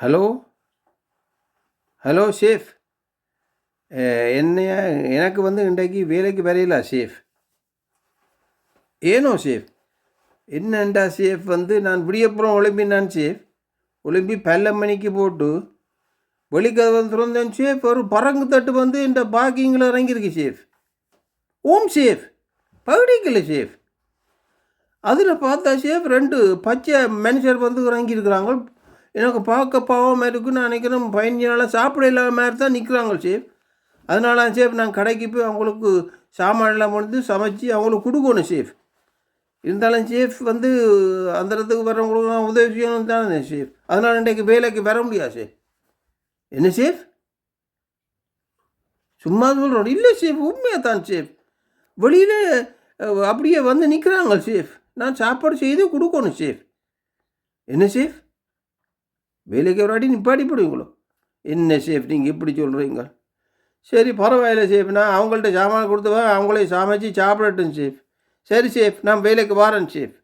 Hello hello shape. என்னைய எனக்கு வந்து இன்றைக்கு வேலைக்கு வரையில ஷேஃப். ஏனோ ஷேஃப்? என்னண்டா ஷேஃப் வந்து நான் விடியப்புறம் ஒலிம்பினான் ஷேஃப். ஒலிம்பி பல்ல மணிக்கு போட்டு வெளிக்கதை வந்து திறந்தேன் ஷேஃப். ஒரு பறங்கு தட்டு வந்து இந்த பார்க்கிங்கில் இறங்கியிருக்கு ஷேஃப். ஓம் ஷேஃப் பகுடிக்கல ஷேஃப். அதில் பார்த்தா ஷேஃப் 2 பச்சை மனுஷர் வந்து இறங்கியிருக்கிறாங்க. எனக்கு பார்க்க பாவமாக இருக்குன்னு நான் நினைக்கிறேன். 15 நாளாக சாப்பிட இல்லாத மாதிரி தான் நிற்கிறாங்க ஷேஃப். அதனால ஷேஃப் நான் கடைக்கு போய் அவங்களுக்கு சாமான்லாம் வந்து சமைச்சு அவங்களுக்கு கொடுக்கணும் ஷேஃப். இருந்தாலும் ஷேஃப் வந்து அந்த இடத்துக்கு வரவங்களுக்கு நான் உதவி செய்யணும் தானே ஷேஃப். அதனால் இன்றைக்கு வேலைக்கு வர முடியாது ஷேஃப். என்ன ஷேஃப்? சும்மா சொல்கிறோம் இல்லை ஷேஃப், உண்மையாக தான் ஷேஃப். வெளியில் அப்படியே வந்து நிற்கிறாங்க ஷேஃப். நான் சாப்பாடு செய்து கொடுக்கணும் ஷேஃப். என்ன ஷேஃப்? வேலைக்கு ஒரு அடி நிப்பாடி போடுவீங்களோ? என்ன ஷேஃப் நீங்கள் இப்படி சொல்கிறீங்க? சரி பரவாயில்ல ஷேஃப், நான் அவங்கள்ட்ட சாமான் கொடுத்துவேன், அவங்களே சமைச்சு சாப்பிடட்டும் ஷேஃப். சரி ஷேஃப், நான் வேலைக்கு வரேன் ஷேஃப்.